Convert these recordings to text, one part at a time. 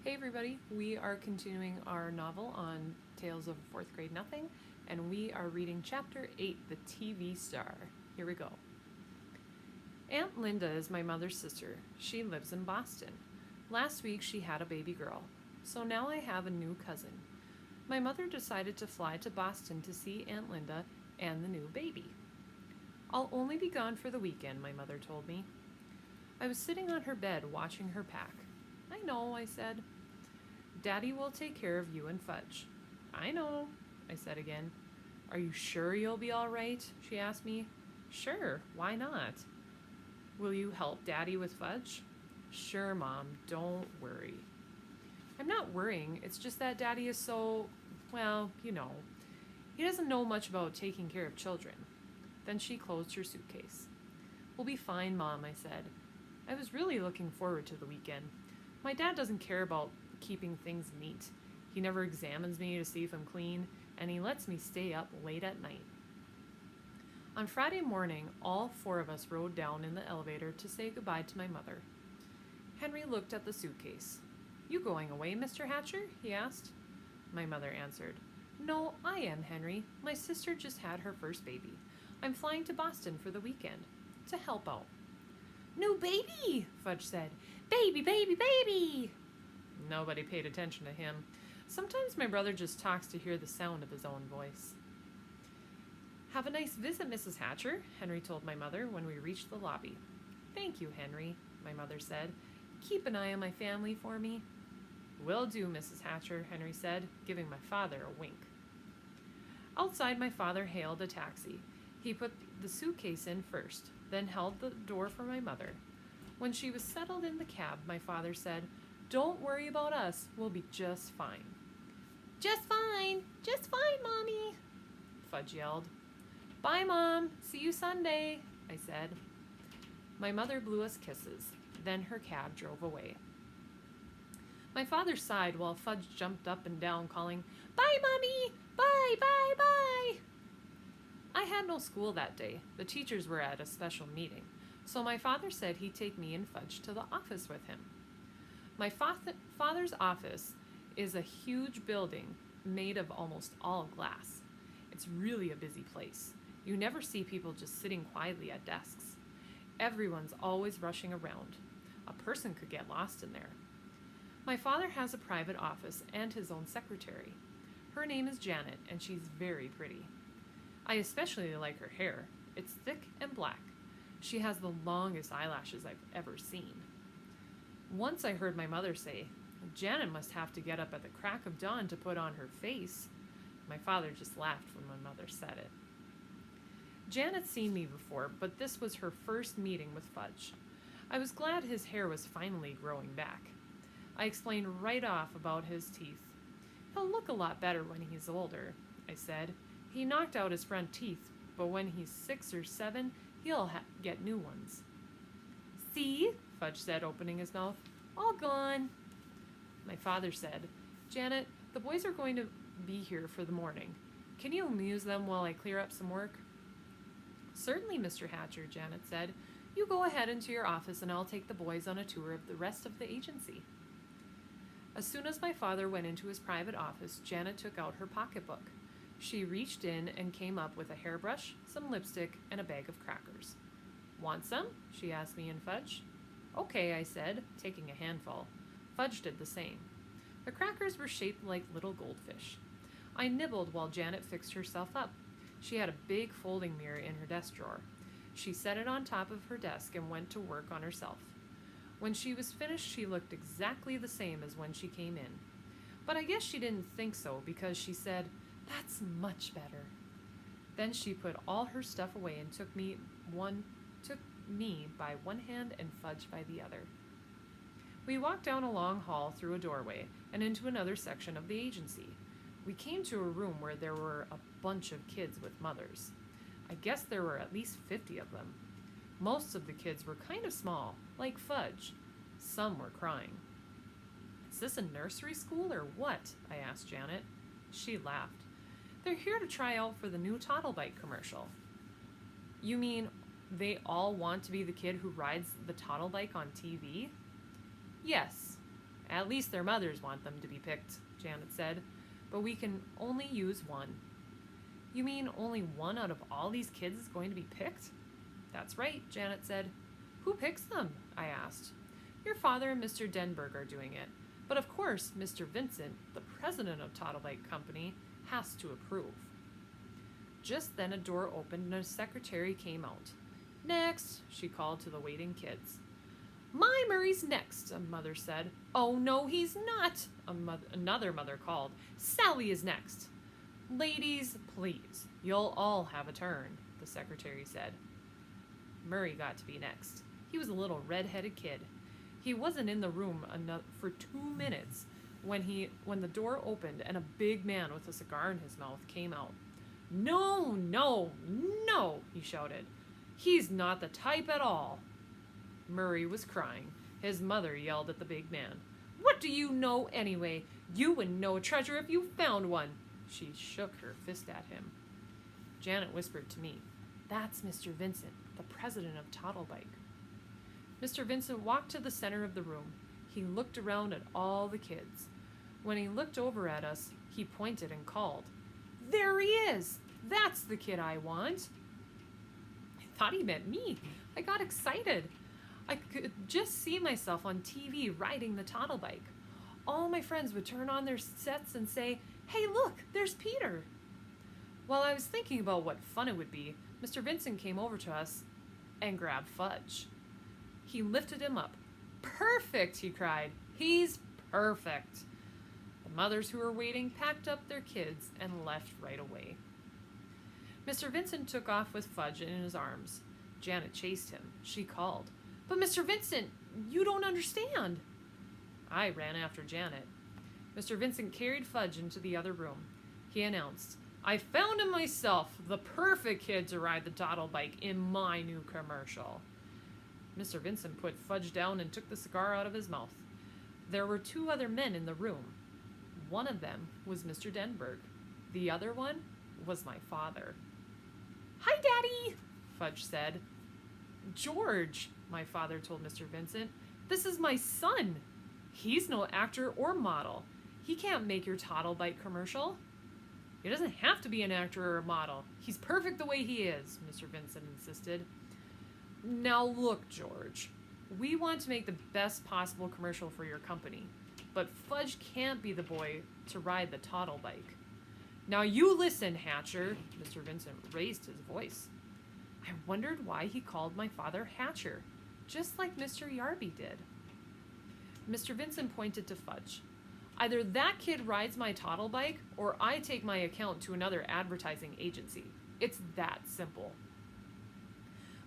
Hey everybody, we are continuing our novel on Tales of Fourth Grade Nothing, and we are reading Chapter 8, The TV Star. Here we go. Aunt Linda is my mother's sister. She lives in Boston. Last week she had a baby girl, so now I have a new cousin. My mother decided to fly to Boston to see Aunt Linda and the new baby. I'll only be gone for the weekend, my mother told me. I was sitting on her bed watching her pack. I know, I said. Daddy will take care of you and Fudge. I know, I said again. Are you sure you'll be all right? She asked me. Sure, why not? Will you help Daddy with Fudge? Sure, Mom, don't worry. I'm not worrying, it's just that Daddy is so, well, he doesn't know much about taking care of children. Then she closed her suitcase. We'll be fine, Mom, I said. I was really looking forward to the weekend. My dad doesn't care about keeping things neat. He never examines me to see if I'm clean, and he lets me stay up late at night. On Friday morning, all four of us rode down in the elevator to say goodbye to my mother. Henry looked at the suitcase. You going away, Mr. Hatcher? He asked. My mother answered, No, I am, Henry. My sister just had her first baby. I'm flying to Boston for the weekend to help out. New baby, Fudge said. Baby, baby, baby! Nobody paid attention to him. Sometimes my brother just talks to hear the sound of his own voice. Have a nice visit, Mrs. Hatcher, Henry told my mother when we reached the lobby. Thank you, Henry, my mother said. Keep an eye on my family for me. Will do, Mrs. Hatcher, Henry said, giving my father a wink. Outside, my father hailed a taxi. He put the suitcase in first, then held the door for my mother. When she was settled in the cab, my father said, Don't worry about us. We'll be just fine. Just fine, Mommy, Fudge yelled. Bye, Mom. See you Sunday, I said. My mother blew us kisses. Then her cab drove away. My father sighed while Fudge jumped up and down, calling, Bye, Mommy! Bye, bye, bye! I had no school that day. The teachers were at a special meeting, so my father said he'd take me and Fudge to the office with him. My father's office is a huge building made of almost all glass. It's really a busy place. You never see people just sitting quietly at desks. Everyone's always rushing around. A person could get lost in there. My father has a private office and his own secretary. Her name is Janet, and she's very pretty. I especially like her hair. It's thick and black. She has the longest eyelashes I've ever seen. Once I heard my mother say, Janet must have to get up at the crack of dawn to put on her face. My father just laughed when my mother said it. Janet's seen me before, but this was her first meeting with Fudge. I was glad his hair was finally growing back. I explained right off about his teeth. He'll look a lot better when he's older, I said. He knocked out his front teeth, but when he's 6 or 7, he'll get new ones. See, Fudge said, opening his mouth. All gone. My father said, Janet, the boys are going to be here for the morning. Can you amuse them while I clear up some work? Certainly, Mr. Hatcher, Janet said. You go ahead into your office and I'll take the boys on a tour of the rest of the agency. As soon as my father went into his private office, Janet took out her pocketbook. She reached in and came up with a hairbrush, some lipstick, and a bag of crackers. Want some? She asked me and Fudge. Okay, I said, taking a handful. Fudge did the same. The crackers were shaped like little goldfish. I nibbled while Janet fixed herself up. She had a big folding mirror in her desk drawer. She set it on top of her desk and went to work on herself. When she was finished, she looked exactly the same as when she came in. But I guess she didn't think so because she said, That's much better. Then she put all her stuff away and took me by one hand and Fudge by the other. We walked down a long hall through a doorway and into another section of the agency. We came to a room where there were a bunch of kids with mothers. I guess there were at least 50 of them. Most of the kids were kind of small, like Fudge. Some were crying. Is this a nursery school or what? I asked Janet. She laughed. They're here to try out for the new Toddlebike commercial. You mean they all want to be the kid who rides the Toddlebike on TV? Yes. At least their mothers want them to be picked, Janet said. But we can only use one. You mean only one out of all these kids is going to be picked? That's right, Janet said. Who picks them? I asked. Your father and Mr. Denberg are doing it. But of course, Mr. Vincent, the president of Toddlebike Company, has to approve. Just then a door opened and a secretary came out. Next, she called to the waiting kids. My Murray's next, a mother said. Oh, no, he's not, another mother called. Sally is next. Ladies, please, you'll all have a turn, the secretary said. Murray got to be next. He was a little red-headed kid. He wasn't in the room for 2 minutes when the door opened and a big man with a cigar in his mouth came out. No, no, no, he shouted. He's not the type at all. Murray was crying. His mother yelled at the big man. What do you know anyway? You wouldn't know a treasure if you found one. She shook her fist at him. Janet whispered to me, That's Mr. Vincent, the president of Toddlebike. Mr. Vincent walked to the center of the room. He looked around at all the kids. When he looked over at us, he pointed and called, There he is! That's the kid I want! I thought he meant me. I got excited. I could just see myself on TV riding the Toddlebike. All my friends would turn on their sets and say, Hey, look, there's Peter. While I was thinking about what fun it would be, Mr. Vincent came over to us and grabbed Fudge. He lifted him up. Perfect, he cried. He's perfect. The mothers who were waiting packed up their kids and left right away. Mr. Vincent took off with Fudge in his arms. Janet chased him. She called, But Mr. Vincent, you don't understand. I ran after Janet. Mr. Vincent carried Fudge into the other room. He announced, I found him myself, the perfect kid to ride the Toddlebike in my new commercial. Mr. Vincent put Fudge down and took the cigar out of his mouth. There were 2 other men in the room. One of them was Mr. Denberg. The other one was my father. Hi, Daddy, Fudge said. George, my father told Mr. Vincent, this is my son. He's no actor or model. He can't make your Toddlebike commercial. He doesn't have to be an actor or a model. He's perfect the way he is, Mr. Vincent insisted. Now look, George. We want to make the best possible commercial for your company, but Fudge can't be the boy to ride the Toddlebike. Now you listen, Hatcher. Mr. Vincent raised his voice. I wondered why he called my father Hatcher, just like Mr. Yarby did. Mr. Vincent pointed to Fudge. Either that kid rides my Toddlebike, or I take my account to another advertising agency. It's that simple.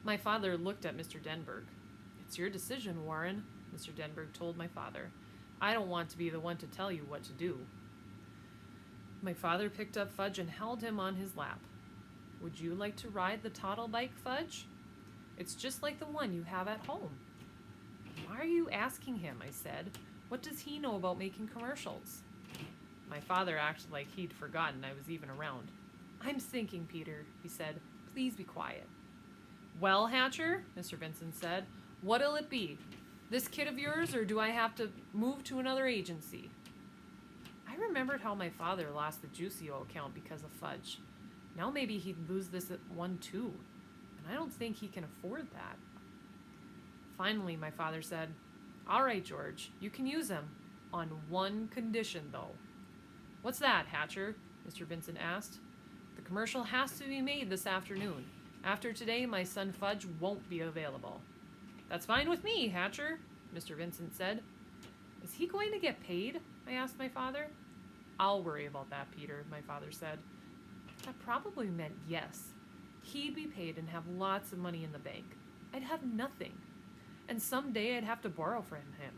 My father looked at Mr. Denberg. It's your decision, Warren, Mr. Denberg told my father. I don't want to be the one to tell you what to do. My father picked up Fudge and held him on his lap. Would you like to ride the Toddlebike, Fudge? It's just like the one you have at home. Why are you asking him? I said. What does he know about making commercials? My father acted like he'd forgotten I was even around. I'm thinking, Peter, he said. Please be quiet. Well, Hatcher, Mr. Vincent said, what'll it be? This kid of yours, or do I have to move to another agency? I remembered how my father lost the Juicio account because of Fudge. Now maybe he'd lose this one too, and I don't think he can afford that. Finally, my father said, All right, George, you can use him. On one condition, though. What's that, Hatcher? Mr. Vincent asked. The commercial has to be made this afternoon. After today, my son Fudge won't be available. That's fine with me, Hatcher, Mr. Vincent said. Is he going to get paid? I asked my father. I'll worry about that, Peter, my father said. That probably meant yes. He'd be paid and have lots of money in the bank. I'd have nothing. And someday I'd have to borrow from him.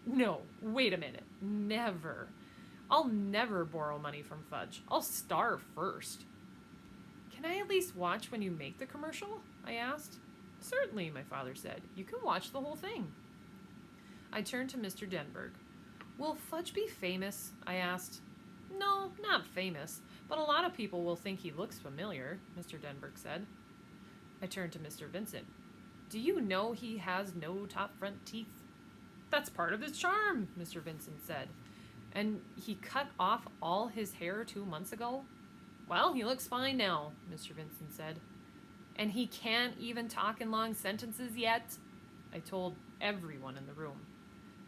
No, wait a minute. Never. I'll never borrow money from Fudge. I'll starve first. Can I at least watch when you make the commercial? I asked. Certainly, my father said. You can watch the whole thing. I turned to Mr. Denberg. Will Fudge be famous? I asked. No, not famous, but a lot of people will think he looks familiar, Mr. Denberg said. I turned to Mr. Vincent. Do you know he has no top front teeth? That's part of his charm, Mr. Vincent said. And he cut off all his hair 2 months ago? Well, he looks fine now, Mr. Vincent said. And he can't even talk in long sentences yet? I told everyone in the room.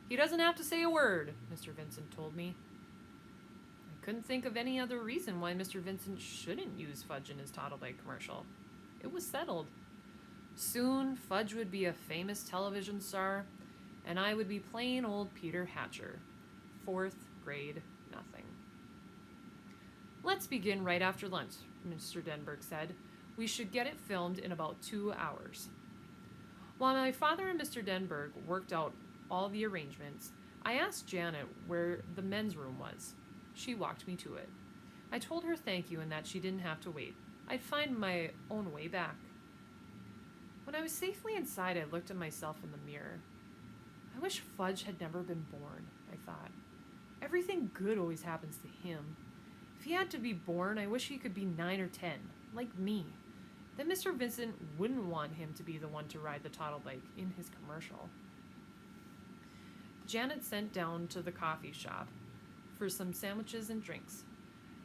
He doesn't have to say a word, Mr. Vincent told me. I couldn't think of any other reason why Mr. Vincent shouldn't use Fudge in his Toddlebite commercial. It was settled. Soon, Fudge would be a famous television star, and I would be plain old Peter Hatcher. 4th grade nothing. Let's begin right after lunch, Mr. Denberg said. We should get it filmed in about 2 hours. While my father and Mr. Denberg worked out all the arrangements, I asked Janet where the men's room was. She walked me to it. I told her thank you and that she didn't have to wait. I'd find my own way back. When I was safely inside, I looked at myself in the mirror. I wish Fudge had never been born, I thought. Everything good always happens to him. If he had to be born, I wish he could be 9 or 10, like me. Then Mr. Vincent wouldn't want him to be the one to ride the Toddlebike in his commercial. Janet sent down to the coffee shop for some sandwiches and drinks.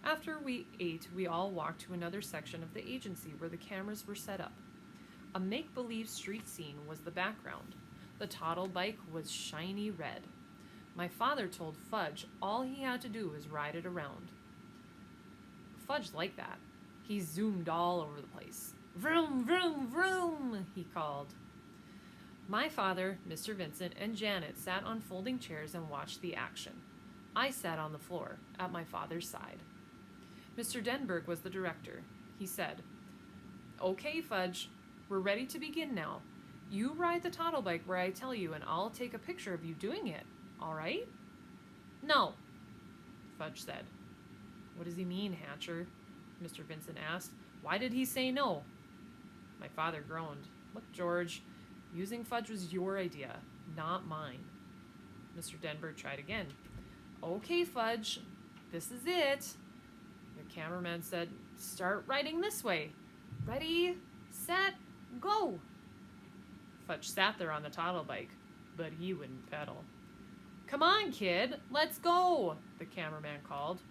After we ate, we all walked to another section of the agency where the cameras were set up. A make-believe street scene was the background. The Toddlebike was shiny red. My father told Fudge all he had to do was ride it around. Fudge liked that. He zoomed all over the place. Vroom, vroom, vroom, he called. My father, Mr. Vincent, and Janet sat on folding chairs and watched the action. I sat on the floor, at my father's side. Mr. Denberg was the director. He said, "Okay, Fudge, we're ready to begin now. You ride the Toddlebike where I tell you, and I'll take a picture of you doing it. All right?" "No," Fudge said. "What does he mean, Hatcher?" Mr. Vincent asked. "Why did he say no?" My father groaned. "Look, George, using Fudge was your idea, not mine." Mr. Denberg tried again. "Okay, Fudge, this is it." The cameraman said, "Start riding this way. Ready, set, go." Fudge sat there on the Toddlebike, but he wouldn't pedal. "Come on, kid, let's go," the cameraman called.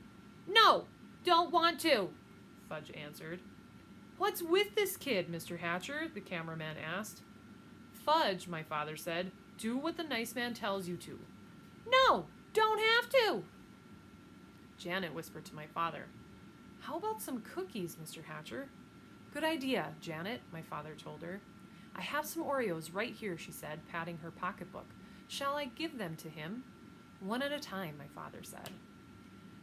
"No, don't want to," Fudge answered. "What's with this kid, Mr. Hatcher?" the cameraman asked. "Fudge," my father said, "do what the nice man tells you to." "No, don't have to." Janet whispered to my father, "How about some cookies, Mr. Hatcher?" "Good idea, Janet," my father told her. "I have some Oreos right here," she said, patting her pocketbook. "Shall I give them to him?" "One at a time," my father said.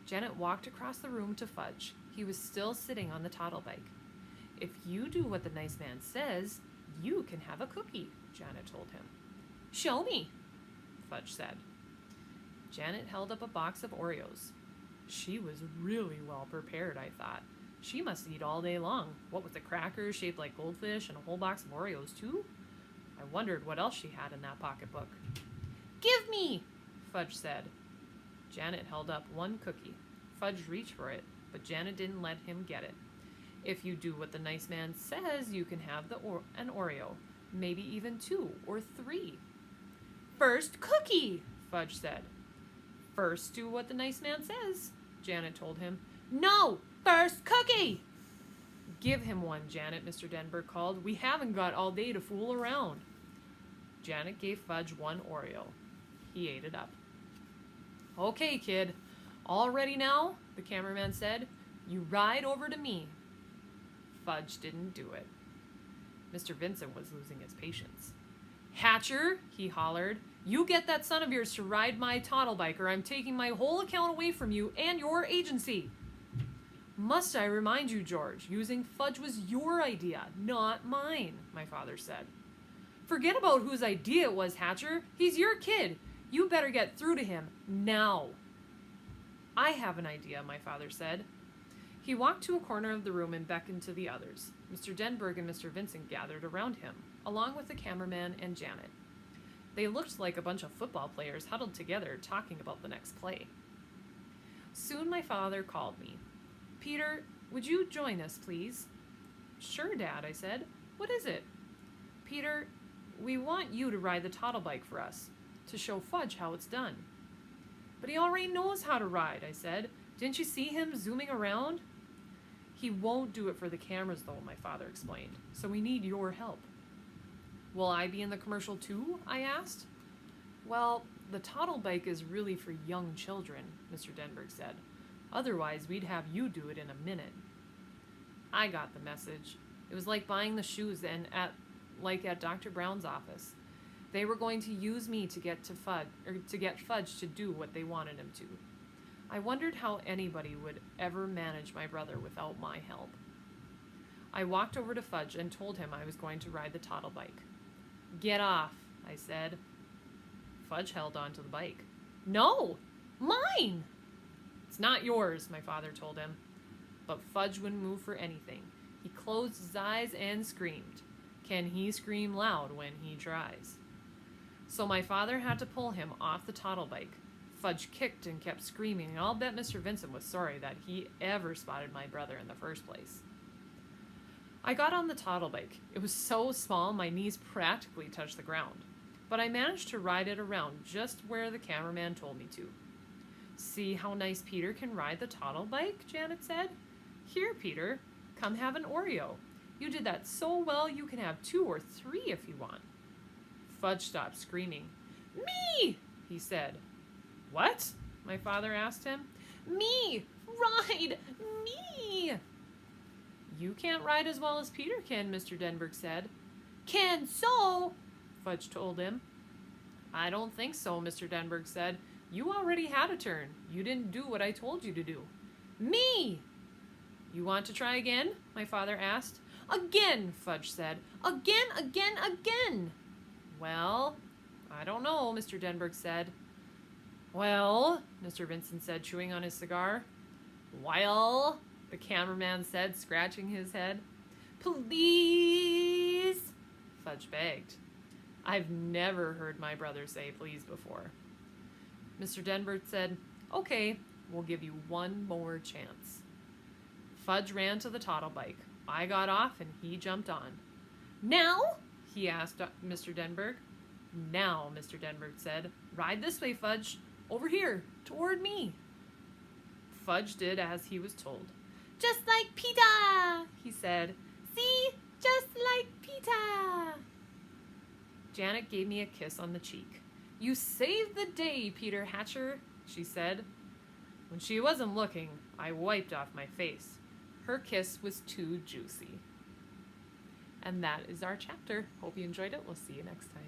Janet walked across the room to Fudge. He was still sitting on the Toddlebike. "If you do what the nice man says, you can have a cookie," Janet told him. "Show me," Fudge said. Janet held up a box of Oreos. She was really well prepared, I thought. She must eat all day long. What with the crackers shaped like goldfish and a whole box of Oreos, too? I wondered what else she had in that pocketbook. "Give me," Fudge said. Janet held up one cookie. Fudge reached for it, but Janet didn't let him get it. "If you do what the nice man says, you can have an Oreo, maybe even 2 or 3. "First cookie," Fudge said. "First do what the nice man says," Janet told him. "No, first cookie." "Give him one, Janet," Mr. Denberg called. "We haven't got all day to fool around." Janet gave Fudge one Oreo. He ate it up. "Okay, kid. All ready now?" the cameraman said. "You ride over to me." Fudge didn't do it. Mr. Vincent was losing his patience. "Hatcher," he hollered, "you get that son of yours to ride my Toddlebike, or I'm taking my whole account away from you and your agency." "Must I remind you, George, using Fudge was your idea, not mine," my father said. "Forget about whose idea it was, Hatcher. He's your kid. You better get through to him now." "I have an idea," my father said. He walked to a corner of the room and beckoned to the others. Mr. Denberg and Mr. Vincent gathered around him, along with the cameraman and Janet. They looked like a bunch of football players huddled together talking about the next play. Soon my father called me. "Peter, would you join us, please?" "Sure, Dad," I said. "What is it?" "Peter, we want you to ride the Toddlebike for us. to show Fudge how it's done. But he already knows how to ride, I said. Didn't you see him zooming around? He won't do it for the cameras, though, my father explained. So we need your help. Will I be in the commercial too? I asked. Well, the toddle bike is really for young children, Mr. Denberg said. Otherwise, we'd have you do it in a minute. I got the message. It was like buying the shoes at Dr. Brown's office. They were going to use me to get Fudge to do what they wanted him to. I wondered how anybody would ever manage my brother without my help. I walked over to Fudge and told him I was going to ride the toddle bike. Get off, I said. Fudge held on to the bike. No, mine! It's not yours, my father told him. But Fudge wouldn't move for anything. He closed his eyes and screamed. Can he scream loud when he tries? So my father had to pull him off the toddle bike. Fudge kicked and kept screaming, and I'll bet Mr. Vincent was sorry that he ever spotted my brother in the first place. I got on the toddle bike. It was so small my knees practically touched the ground, but I managed to ride it around just where the cameraman told me to. See how nice Peter can ride the toddle bike, Janet said. Here, Peter, come have an Oreo. You did that so well you can have 2 or 3 if you want. Fudge stopped screaming. Me, he said. What? My father asked him. Me! Ride! Me! You can't ride as well as Peter can, Mr. Denberg said. Can so, Fudge told him. I don't think so, Mr. Denberg said. You already had a turn. You didn't do what I told you to do. Me! You want to try again? My father asked. Again, Fudge said. Again. Well, I don't know, Mr. Denberg said. Well, Mr. Vincent said, chewing on his cigar. Well, the cameraman said, scratching his head. Please, Fudge begged. I've never heard my brother say please before. Mr. Denberg said, okay, we'll give you one more chance. Fudge ran to the toddle bike. I got off and he jumped on. Now? He asked Mr. Denberg. Now, Mr. Denberg said. Ride this way, Fudge. Over here, toward me. Fudge did as he was told. Just like Peter, he said. See? Just like Peter. Janet gave me a kiss on the cheek. You saved the day, Peter Hatcher, she said. When she wasn't looking, I wiped off my face. Her kiss was too juicy. And that is our chapter. Hope you enjoyed it. We'll see you next time.